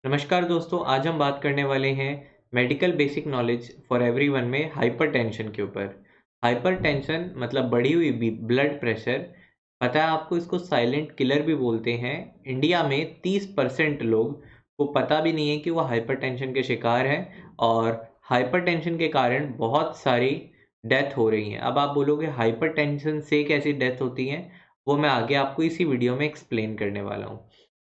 नमस्कार दोस्तों, आज हम बात करने वाले हैं medical basic knowledge for everyone में हाइपरटेंशन के ऊपर। हाइपरटेंशन मतलब बढ़ी हुई ब्लड प्रेशर। पता है आपको, इसको साइलेंट किलर भी बोलते हैं। इंडिया में 30% लोग को पता भी नहीं है कि वो हाइपरटेंशन के शिकार हैं और हाइपरटेंशन के कारण बहुत सारी डेथ हो रही हैं। अब आप बोलोगे हाइपरटेंशन से कैसी डेथ होती हैं, वो मैं आगे आपको इसी वीडियो में एक्सप्लेन करने वाला हूँ।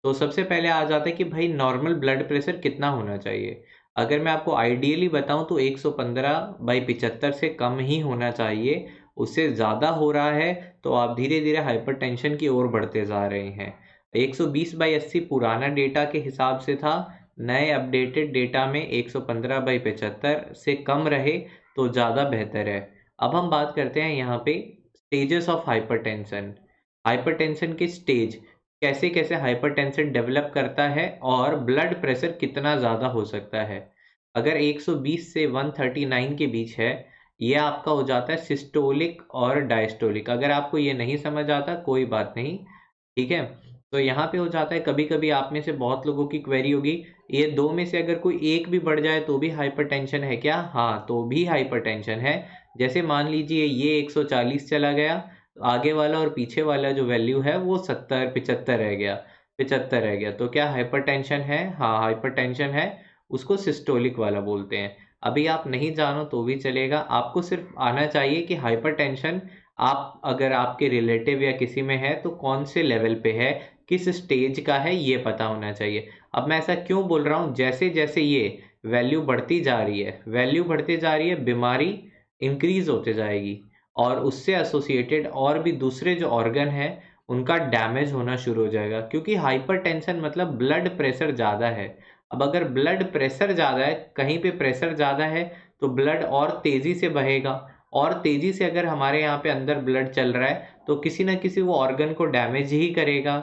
तो सबसे पहले आ जाता है कि भाई नॉर्मल ब्लड प्रेशर कितना होना चाहिए। अगर मैं आपको आइडियली बताऊं तो 115/75 से कम ही होना चाहिए। उससे ज़्यादा हो रहा है तो आप धीरे धीरे हाइपरटेंशन की ओर बढ़ते जा रहे हैं। 120/80 पुराना डेटा के हिसाब से था। नए अपडेटेड डेटा में 115/75 से कम रहे तो ज़्यादा बेहतर है। अब हम बात करते हैं यहाँ पे स्टेजेस ऑफ हाइपरटेंशन। हाइपरटेंशन के स्टेज, कैसे कैसे हाइपरटेंशन डेवलप करता है और ब्लड प्रेशर कितना ज़्यादा हो सकता है। अगर 120 से 139 के बीच है, ये आपका हो जाता है सिस्टोलिक और डायस्टोलिक। अगर आपको ये नहीं समझ आता कोई बात नहीं, ठीक है। तो यहाँ पे हो जाता है, कभी कभी आप में से बहुत लोगों की क्वेरी होगी, ये दो में से अगर कोई एक भी बढ़ जाए तो भी हाइपरटेंशन है क्या? हाँ, तो भी हाइपरटेंशन है। जैसे मान लीजिए ये 140 चला गया, आगे वाला और पीछे वाला जो वैल्यू है वो 70-75 रह गया, 75 रह गया, तो क्या हाइपरटेंशन है? हाँ, हाइपरटेंशन है। उसको सिस्टोलिक वाला बोलते हैं। अभी आप नहीं जानो तो भी चलेगा, आपको सिर्फ आना चाहिए कि हाइपरटेंशन आप अगर आपके रिलेटिव या किसी में है तो कौन से लेवल पे है, किस स्टेज का है, ये पता होना चाहिए। अब मैं ऐसा क्यों बोल रहा हूँ, जैसे जैसे ये वैल्यू बढ़ती जा रही है, वैल्यू बढ़ती जा रही है, बीमारी इंक्रीज होते जाएगी और उससे एसोसिएटेड और भी दूसरे जो ऑर्गन है उनका डैमेज होना शुरू हो जाएगा। क्योंकि हाइपरटेंशन मतलब ब्लड प्रेशर ज़्यादा है। अब अगर ब्लड प्रेशर ज़्यादा है, कहीं पे प्रेशर ज़्यादा है तो ब्लड और तेज़ी से बहेगा, और तेज़ी से अगर हमारे यहाँ पे अंदर ब्लड चल रहा है तो किसी ना किसी वो ऑर्गन को डैमेज ही करेगा,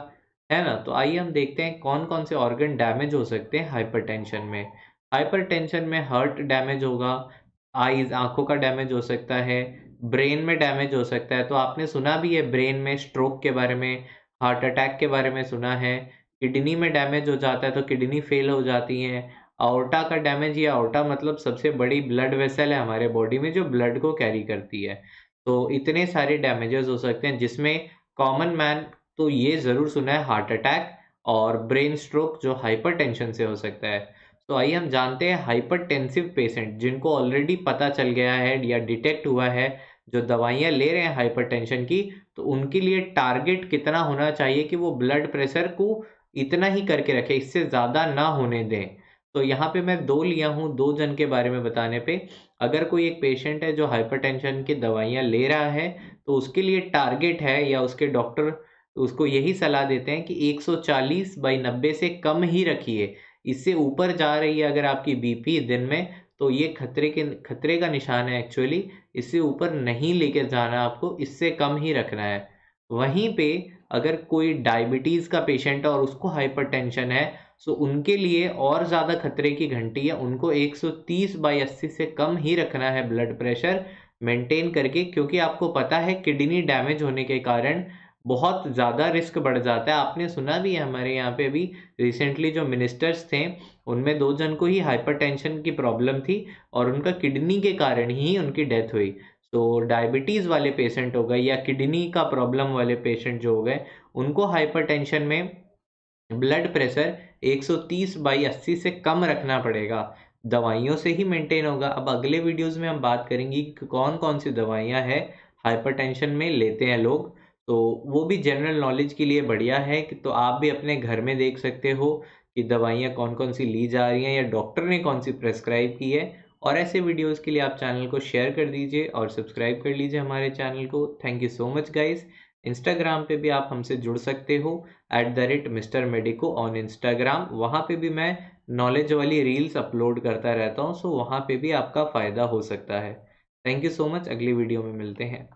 है ना। तो आइए हम देखते हैं कौन कौन से ऑर्गन डैमेज हो सकते हैं हाइपरटेंशन में। हाइपरटेंशन में हार्ट डैमेज होगा, आईज आंखों का डैमेज हो सकता है, ब्रेन में डैमेज हो सकता है। तो आपने सुना भी है ब्रेन में स्ट्रोक के बारे में, हार्ट अटैक के बारे में सुना है। किडनी में डैमेज हो जाता है तो किडनी फेल हो जाती है। आर्टा का डैमेज, या आर्टा मतलब सबसे बड़ी ब्लड वेसल है हमारे बॉडी में जो ब्लड को कैरी करती है। तो इतने सारे डैमेजेस हो सकते हैं जिसमें कॉमन मैन तो ये ज़रूर सुना है हार्ट अटैक और ब्रेन स्ट्रोक जो हाइपरटेंशन से हो सकता है। तो आइए हम जानते हैं हाइपरटेंसिव पेशेंट जिनको ऑलरेडी पता चल गया है या डिटेक्ट हुआ है, जो दवाइयाँ ले रहे हैं हाइपरटेंशन की, तो उनके लिए टारगेट कितना होना चाहिए कि वो ब्लड प्रेशर को इतना ही करके रखें, इससे ज़्यादा ना होने दें। तो यहाँ पे मैं 2 लिया हूँ, 2 जन के बारे में बताने पे। अगर कोई एक पेशेंट है जो हाइपरटेंशन की दवाइयाँ ले रहा है, तो उसके लिए टारगेट है या उसके डॉक्टर उसको यही सलाह देते हैं कि 140/90 से कम ही रखिए। इससे ऊपर जा रही है अगर आपकी बीपी दिन में, तो ये खतरे का निशान है एक्चुअली। इससे ऊपर नहीं लेके जाना आपको, इससे कम ही रखना है। वहीं पे अगर कोई डायबिटीज़ का पेशेंट है और उसको हाइपरटेंशन है, सो उनके लिए और ज़्यादा खतरे की घंटी है। उनको 130/80 से कम ही रखना है ब्लड प्रेशर मेंटेन करके, क्योंकि आपको पता है किडनी डैमेज होने के कारण बहुत ज़्यादा रिस्क बढ़ जाता है। आपने सुना भी है, हमारे यहाँ पे भी रिसेंटली जो मिनिस्टर्स थे उनमें 2 जन को ही हाइपरटेंशन की प्रॉब्लम थी और उनका किडनी के कारण ही उनकी डेथ हुई। तो डायबिटीज़ वाले पेशेंट हो गए या किडनी का प्रॉब्लम वाले पेशेंट जो हो गए, उनको हाइपरटेंशन में ब्लड प्रेशर 130/80 से कम रखना पड़ेगा। दवाइयों से ही मेंटेन होगा। अब अगले वीडियोज़ में हम बात करेंगे कि कौन-कौन सी दवाइयाँ हैं हाइपरटेंशन में लेते हैं लोग। तो वो भी जनरल नॉलेज के लिए बढ़िया है कि तो आप भी अपने घर में देख सकते हो कि दवाइयाँ कौन-कौन सी ली जा रही हैं या डॉक्टर ने कौन-सी प्रेस्क्राइब की है। और ऐसे वीडियोज़ के लिए आप चैनल को शेयर कर दीजिए और सब्सक्राइब कर लीजिए हमारे चैनल को। Thank you so much guys. Instagram पे भी आप हमसे जुड़ सकते हो @Mr Medico ऑन इंस्टाग्राम। वहाँ पे भी मैं नॉलेज वाली रील्स अपलोड करता रहता हूँ, सो वहाँ पे भी आपका फ़ायदा हो सकता है। थैंक यू सो मच, अगली वीडियो में मिलते हैं।